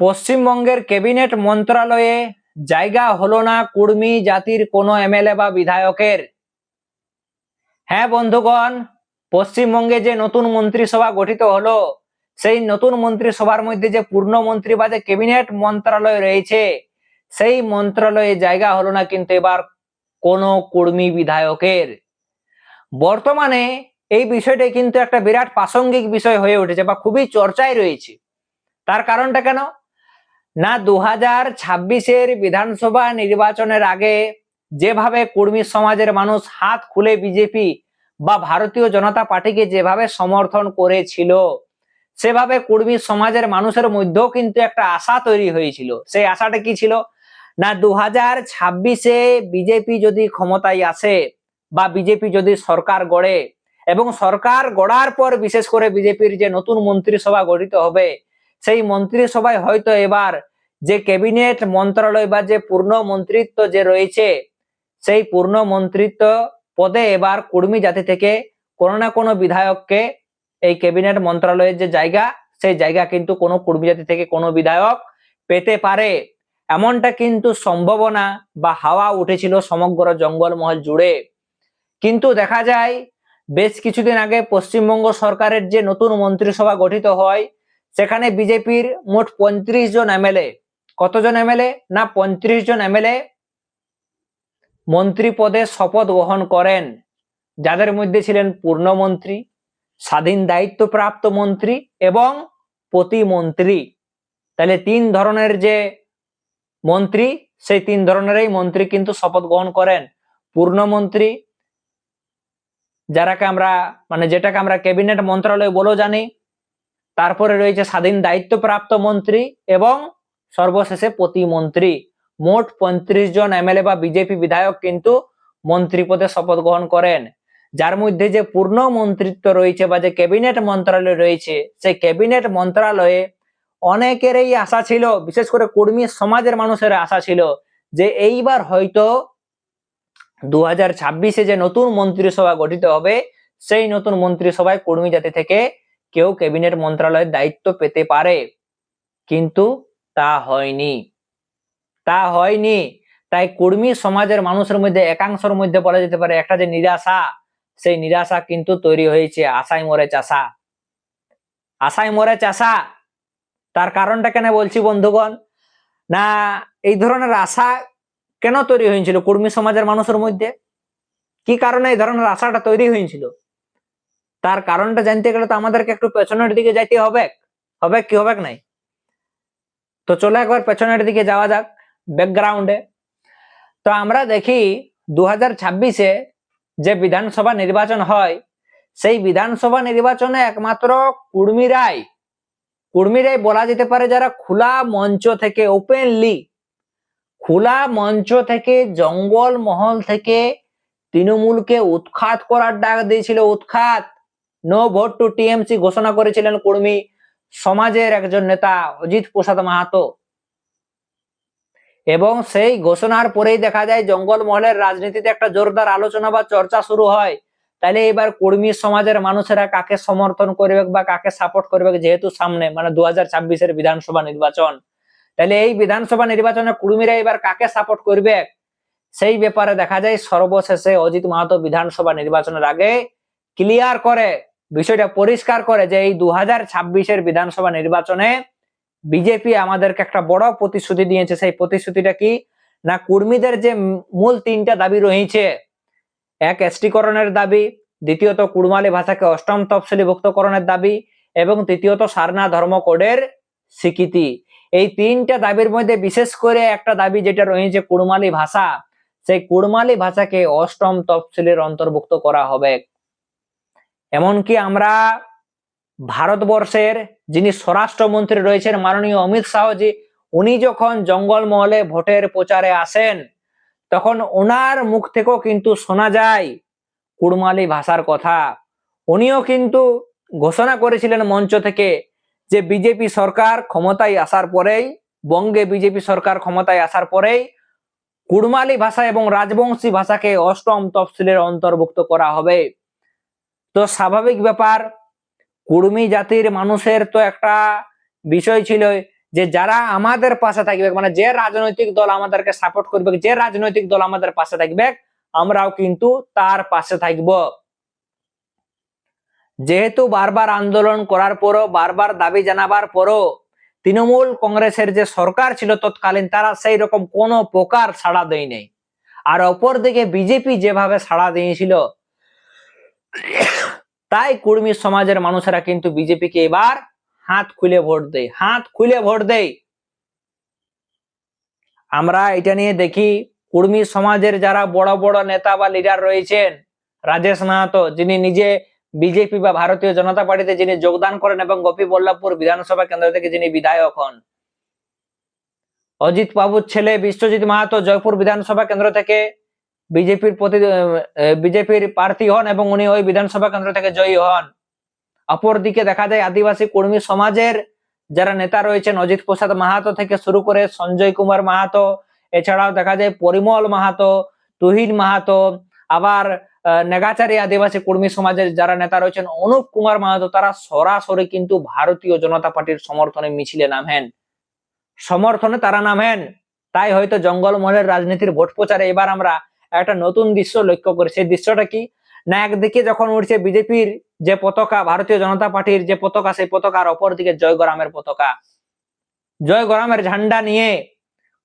পশ্চিমবঙ্গের ক্যাবিনেট মন্ত্রণালয়ে জায়গা হলো না কুর্মী জাতির কোনো এমএলএ বা বিধায়কের। হ্যাঁ বন্ধুগণ, পশ্চিমবঙ্গে যে নতুন মন্ত্রিসভা গঠিত হলো, সেই নতুন মন্ত্রিসভার মধ্যে যে পূর্ণমন্ত্রী বা যে ক্যাবিনেট মন্ত্রণালয় রয়েছে, সেই মন্ত্রণালয়ে জায়গা হলো না কিন্তু এবার কোনো কুর্মী বিধায়কের। বর্তমানে এই বিষয়টা কিন্তু একটা বিরাট প্রাসঙ্গিক বিষয় হয়ে উঠেছে বা খুবই চর্চায় রয়েছে। তার কারণটা কেন না, 2026-এর বিধানসভা নির্বাচনের আগে যেভাবে কুর্মী সমাজের মানুষ হাত খুলে বিজেপি বা ভারতীয় জনতা পার্টিকে যেভাবে সমর্থন করেছিল, সেভাবে কুর্মী সমাজের মানুষের মধ্যেও কিন্তু একটা আশা তৈরি হয়েছিল। সেই আশাটা কি ছিল না, 2026-এ বিজেপি যদি ক্ষমতায় আসে বা বিজেপি যদি সরকার গড়ে, এবং সরকার গড়ার পর বিশেষ করে বিজেপির যে নতুন মন্ত্রিসভা গঠিত হবে, সেই মন্ত্রিসভায় হয়তো এবার যে ক্যাবিনেট মন্ত্রণালয় বা যে পূর্ণ মন্ত্রিত্ব যে রয়েছে, সেই পূর্ণ মন্ত্রিত্ব পদে এবার কুর্মী জাতি থেকে কোনো না কোনো বিধায়ককে এই ক্যাবিনেট মন্ত্রণালয়ের যে জায়গা, সেই জায়গা কিন্তু কোনো কুর্মী জাতি থেকে কোনো বিধায়ক পেতে পারে। এমনটা কিন্তু সম্ভাবনা বা হাওয়া উঠেছিল সমগ্র জঙ্গলমহল জুড়ে। কিন্তু দেখা যায় বেশ কিছুদিন আগে পশ্চিমবঙ্গ সরকারের যে নতুন মন্ত্রিসভা গঠিত হয়, সেখানে বিজেপির মোট 35 জন এমএলএ, কতজন এমএলএ না 35 জন এমএলএ মন্ত্রী পদে শপথ গ্রহণ করেন, যাদের মধ্যে ছিলেন পূর্ণমন্ত্রী, স্বাধীন দায়িত্বপ্রাপ্ত মন্ত্রী এবং প্রতিমন্ত্রী। তাহলে তিন ধরনের যে মন্ত্রী, সেই তিন ধরনেরই মন্ত্রী কিন্তু শপথ গ্রহণ করেন। পূর্ণমন্ত্রী, যারাকে আমরা যেটাকে আমরা ক্যাবিনেট মন্ত্রণালয় বলেও জানি, তারপরে রয়েছে স্বাধীন দায়িত্বপ্রাপ্ত মন্ত্রী এবং সর্বশেষে প্রতিমন্ত্রী। মোট 35 জন এমএলএ বা বিজেপি বিধায়ক কিন্তু মন্ত্রী পদে শপথ গ্রহণ করেন, যার মধ্যে যে পূর্ণ মন্ত্রিত্ব রয়েছে বা যে ক্যাবিনেট মন্ত্রণালয় রয়েছে, সেই ক্যাবিনেট মন্ত্রণালয়ে অনেকেরই আশা ছিল, বিশেষ করে কর্মী সমাজের মানুষের আশা ছিল যে এইবার হয়তো 2026-এ যে নতুন মন্ত্রিসভা গঠিত হবে, সেই নতুন মন্ত্রিসভায় কর্মী জাতি থেকে কেউ ক্যাবিনেট মন্ত্রণালয়ের দায়িত্ব পেতে পারে। কিন্তু তা হয়নি। তাই কর্মী সমাজের মানুষের মধ্যে একাংশের মধ্যে বলা যেতে পারে একটা যে নিরাশা, সেই নিরাশা কিন্তু তৈরি হয়েছে। আশায় মরে চাষা। তার কারণটা কেন বলছি বন্ধুগণ, না এই ধরনের আশা কেন তৈরি হয়েছিল কর্মী সমাজের মানুষের মধ্যে, কি কারণে এই ধরনের আশাটা তৈরি হয়েছিল, তার কারণটা জানতে গেলে তো আমাদেরকে একটু পেছনের দিকে যাইতে হবে কি হবে নাই। তো চলো একবার পেছনের দিকে যাওয়া যাক, ব্যাকগ্রাউন্ডে। তো আমরা দেখি 2026-এ যে বিধানসভা নির্বাচন হয়, সেই বিধানসভা নির্বাচনে একমাত্র কুর্মীরাই বলা যেতে পারে যারা খোলা মঞ্চ থেকে জঙ্গল মহল থেকে তৃণমূলকে উৎখাত করার ডাক দিয়েছিল। নো ভোট টু টিএমসি ঘোষণা করেছিলেন কর্মী সমাজের একজন নেতা অজিত প্রসাদ মাহাতো, এবং সেই ঘোষণার পরেই দেখা যায় জঙ্গল মহলের রাজনীতিতে একটা জোরদার আলোচনা বা চর্চা শুরু হয়। তাহলে এবার কর্মী সমাজের মানুষেরা কাকে সমর্থন করবে বা কাকে সাপোর্ট করবে, যেহেতু সামনে 2026-এর বিধানসভা নির্বাচন, তাহলে এই বিধানসভা নির্বাচনে কর্মীরা এবার কাকে সাপোর্ট করবে, সেই ব্যাপারে দেখা যায় সর্বশেষে অজিত মাহাতো বিধানসভা নির্বাচনের আগে ক্লিয়ার করে, বিষয়টা পরিষ্কার করে যে এই 2026-এর বিধানসভা নির্বাচনে বিজেপি আমাদেরকে একটা বড় প্রতিশ্রুতি দিয়েছে। সেই প্রতিশ্রুতিটা কি না, কর্মীদের যে মূল তিনটা দাবি রয়েছে, এক এসটিকরণের দাবি, দ্বিতীয়ত কুড়মালি ভাষাকে অষ্টম তফসিলিভুক্তকরণের দাবি, এবং তৃতীয়ত সারনা ধর্ম কোডের স্বীকৃতি। এই তিনটা দাবির মধ্যে বিশেষ করে একটা দাবি যেটা রয়েছে কুড়মালি ভাষা, সেই কুড়মালি ভাষাকে অষ্টম তফসিলের অন্তর্ভুক্ত করা হবে। এমনকি আমরা ভারতবর্ষের যিনি স্বরাষ্ট্রমন্ত্রী রয়েছেন মাননীয় অমিত শাহজি, উনি যখন জঙ্গলমহলে ভোটের প্রচারে আসেন, তখন ওনার মুখ থেকেও কিন্তু শোনা যায় কুড়মালি ভাষার কথা। উনিও কিন্তু ঘোষণা করেছিলেন মঞ্চ থেকে যে বিজেপি সরকার ক্ষমতায় আসার পরেই, বঙ্গে বিজেপি সরকার ক্ষমতায় আসার পরেই কুড়মালি ভাষা এবং রাজবংশী ভাষাকে অষ্টম তফসিলের অন্তর্ভুক্ত করা হবে। তো স্বাভাবিক ব্যাপার, কুর্মী জাতির মানুষের তো একটা বিষয় ছিল যে যারা আমাদের পাশে থাকবে, মানে যে রাজনৈতিক দল আমাদেরকে সাপোর্ট করবে, যে রাজনৈতিক দল আমাদের পাশে থাকবে, আমরাও কিন্তু তার পাশে থাকব। যেহেতু বারবার আন্দোলন করার পরও, বারবার দাবি জানাবার পরও তৃণমূল কংগ্রেসের যে সরকার ছিল তৎকালীন, তারা সেই রকম কোনো প্রকার সাড়া দেয়নি। আর অপরদিকে বিজেপি যেভাবে সাড়া দিয়েছিল, তাই কুর্মী সমাজের মানুষেরা কিন্তু বিজেপিকে এবার হাত খুলে ভোট দেয়, হাত খুলে ভোট দেয়। আমরা এটা নিয়ে দেখি, কুর্মী সমাজের যারা বড় বড় নেতা বা লিডার রয়েছেন, রাজেশ মাহাতো যিনি নিজে বিজেপি বা ভারতীয় জনতা পার্টিতে যিনি যোগদান করেন এবং গোপীবল্লভপুর বিধানসভা কেন্দ্র থেকে যিনি বিধায়ক হন, অজিত বাবুর ছেলে বিশ্বজিৎ মাহাতো জয়পুর বিধানসভা কেন্দ্র থেকে বিজেপির প্রার্থী হন এবং উনি ওই বিধানসভা কেন্দ্র থেকে জয়ী হন। অপরদিকে দেখা যায় আদিবাসী কর্মী সমাজের যারা নেতা রয়েছেন, অজিত প্রসাদ মাহাতো থেকে শুরু করে সঞ্জয় কুমার মাহাতো, এছাড়াও দেখা যায় পরিমল মাহাতো, তুহিন মাহাতো, আবার নেগাচারী আদিবাসী কর্মী সমাজের যারা নেতা রয়েছেন অনুপ কুমার মাহাতো, তারা সরাসরি কিন্তু ভারতীয় জনতা পার্টির সমর্থনে মিছিলে নামেন, সমর্থনে তারা নামেন। তাই হয়তো জঙ্গলমহলের রাজনীতির ভোট প্রচারে এবার আমরা একটা নতুন দৃশ্য লক্ষ্য করি। সেই দৃশ্যটা কি না, একদিকে যখন উঠছে বিজেপির যে পতাকা, ভারতীয় জনতা পার্টির যে পতাকা, সেই পতাকার অপরদিকে জয়গ্রামের পতাকা, জয়গ্রামের ঝান্ডা নিয়ে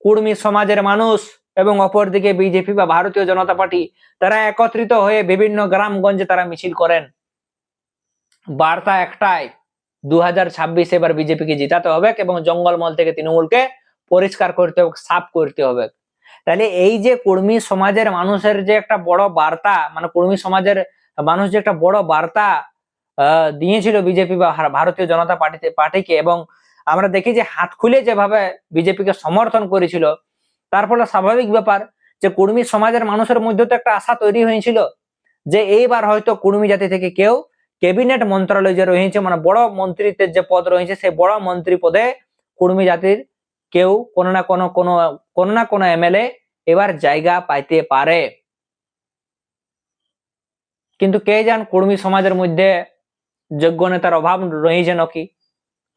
কুর্মী সমাজের মানুষ এবং অপরদিকে বিজেপি বা ভারতীয় জনতা পার্টি, তারা একত্রিত হয়ে বিভিন্ন গ্রামগঞ্জে তারা মিছিল করেন। বার্তা একটাই, 2026 এবার বিজেপিকে জিতাতে হবে এবং জঙ্গলমহল থেকে তৃণমূলকে পরিষ্কার করতে হবে, সাফ করতে হবে। তাহলে এই যে কর্মী সমাজের মানুষের যে একটা বড় বার্তা, মানে কর্মী সমাজের মানুষ যে একটা বড় বার্তা দিয়েছিল বিজেপি বা ভারতীয় জনতা পার্টিকে, এবং আমরা দেখি যে হাত খুলে যেভাবে বিজেপিকে সমর্থন করেছিল, তার ফলে স্বাভাবিক ব্যাপার যে কর্মী সমাজের মানুষের মধ্যে তো একটা আশা তৈরি হয়েছিল যে এইবার হয়তো কর্মী জাতি থেকে কেউ ক্যাবিনেট মন্ত্রণালয় যে রয়েছে, মানে বড় মন্ত্রিত্বের যে পদ রয়েছে, সেই বড় মন্ত্রী পদে কর্মী জাতির কেউ কোনো না কোনো এমএলএ এবার জায়গা পাইতে পারে। কিন্তু কে জান কর্মী সমাজের মধ্যে যোগ্য নেতার অভাব রয়েছে নাকি,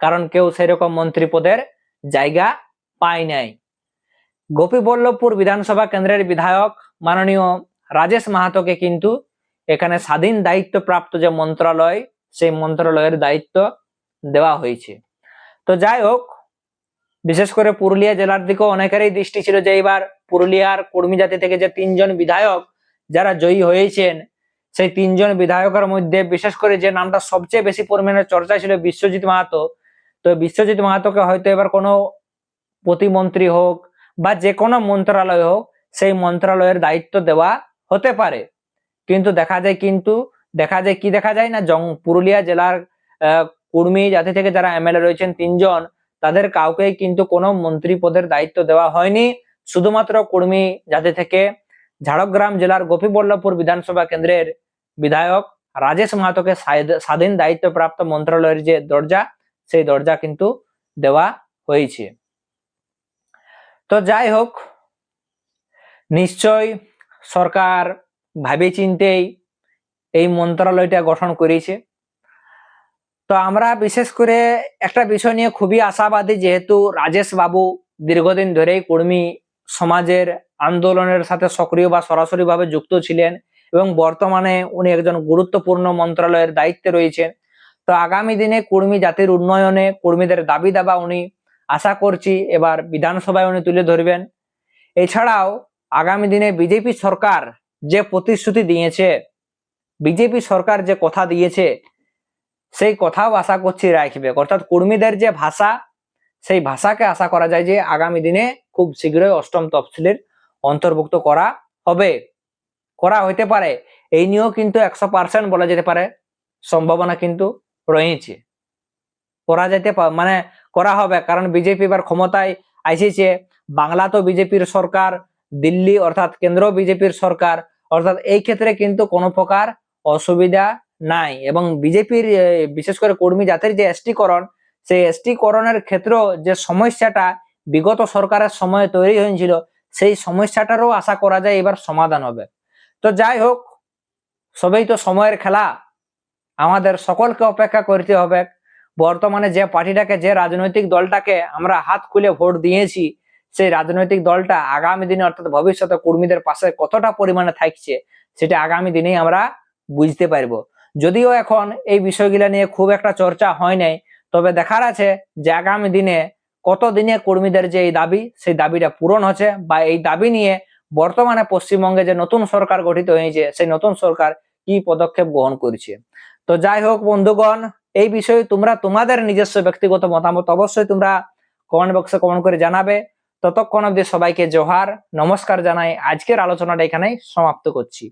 কারণ কেউ সেরকম মন্ত্রী পদের জায়গা পায় নাই। গোপীবল্লভপুর বিধানসভা কেন্দ্রের বিধায়ক মাননীয় রাজেশ মাহাতোকে কিন্তু এখানে স্বাধীন দায়িত্ব প্রাপ্ত যে মন্ত্রণালয়, সেই মন্ত্রণালয়ের দায়িত্ব দেওয়া হয়েছে। তো যাই হোক, বিশেষ করে পুরুলিয়া জেলার দিকেও অনেকেরই দৃষ্টি ছিল যে এবার পুরুলিয়ার কর্মী জাতি থেকে যে 3 জন বিধায়ক যারা জয়ী হয়েছেন, সেই 3 জন বিধায়কের মধ্যে বিশেষ করে যে নামটা সবচেয়ে বেশি পরিমাণে চর্চা ছিল বিশ্বজিৎ মাহাতো। তো বিশ্বজিৎ মাহাতোকে হয়তো এবার কোনো প্রতিমন্ত্রী হোক বা যে কোনো মন্ত্রণালয় হোক, সেই মন্ত্রণালয়ের দায়িত্ব দেওয়া হতে পারে। কিন্তু দেখা যায় না, পুরুলিয়া জেলার কর্মী জাতি থেকে যারা এমএলএ রয়েছেন 3 জন, তাদের কাউকেই কিন্তু কোনো মন্ত্রী পদের দায়িত্ব দেওয়া হয়নি। শুধুমাত্র কর্মী জাতি থেকে ঝাড়গ্রাম জেলার গোপীবল্লভপুর বিধানসভা কেন্দ্রের বিধায়ক রাজেশ মাহাতোকে স্বাধীন দায়িত্বপ্রাপ্ত মন্ত্রণালয়ের যে দরজা, সেই দরজা কিন্তু দেওয়া হয়েছে। তো যাই হোক, নিশ্চয় সরকার ভাবে চিন্তেই এই মন্ত্রণালয়টা গঠন করেছে। তো আমরা বিশেষ করে একটা বিষয় নিয়ে খুবই আশাবাদী, যেহেতু রাজেশ বাবু দীর্ঘদিন ধরেই কর্মী সমাজের আন্দোলনের সাথে সক্রিয় বা সরাসরি ভাবে যুক্ত ছিলেন এবং বর্তমানে উনি একজন গুরুত্বপূর্ণ মন্ত্রণালয়ের দায়িত্বে রয়েছেন। তো আগামী দিনে কর্মী জাতির উন্নয়নে কর্মীদের দাবি দাবা উনি আশা করছি এবার বিধানসভায় উনি তুলে ধরবেন। এছাড়াও আগামী দিনে বিজেপি সরকার যে প্রতিশ্রুতি দিয়েছে, বিজেপি সরকার যে কথা দিয়েছে, সেই কথাও আশা করছি রাখবে। অর্থাৎ কর্মীদের যে ভাষা, সেই ভাষাকে আশা করা যায় যে আগামী দিনে খুব শীঘ্রই 8ম তফসিলের অন্তর্ভুক্ত করা হইতে পারে। এই নিয়েও কিন্তু 100% বলা যেতে পারে সম্ভাবনা কিন্তু রয়েছে, করা হবে। কারণ বিজেপি এবার ক্ষমতায় আসিছে, বাংলা তো বিজেপির সরকার, দিল্লি অর্থাৎ কেন্দ্র বিজেপির সরকার, অর্থাৎ এই ক্ষেত্রে কিন্তু কোনো প্রকার অসুবিধা নাই। এবং বিজেপির বিশেষ করে কর্মী জাতির যে এসটিকরণ, সেই এসটিকরণের ক্ষেত্রে যে সমস্যাটা বিগত সরকারের সময়ে তৈরি হয়েছিল, সেই সমস্যাটারও আশা করা যায় এবার সমাধান হবে। তো যাই হোক, সবই তো সময়ের খেলা, আমাদের সকলকে অপেক্ষা করতে হবে। বর্তমানে যে পার্টিটাকে, যে রাজনৈতিক দলটাকে আমরা হাত খুলে ভোট দিয়েছি, সেই রাজনৈতিক দলটা আগামী দিনে অর্থাৎ ভবিষ্যতে কর্মীদের পাশে কতটা পরিমাণে থাকছে সেটা আগামী দিনেই আমরা বুঝতে পারবো। যদিও এখন এই বিষয়গুলো নিয়ে খুব একটা চর্চা হয় নাই, তবে দেখার আছে যে আগামী দিনে কতদিনে কর্মীদের যে এই দাবি, সেই দাবিটা পূরণ হচ্ছে, বা এই দাবি নিয়ে বর্তমানে পশ্চিমবঙ্গে যে নতুন সরকার গঠিত হয়েছে সেই নতুন সরকার কি পদক্ষেপ গ্রহণ করছে। তো যাই হোক বন্ধুগণ, এই বিষয়ে তোমরা তোমাদের নিজস্ব ব্যক্তিগত মতামত অবশ্যই তোমরা কমেন্ট বক্সে কমেন্ট করে জানাবে। ততক্ষণ অবধি সবাইকে জোহার, নমস্কার জানাই। আজকের আলোচনাটা এখানেই সমাপ্ত করছি।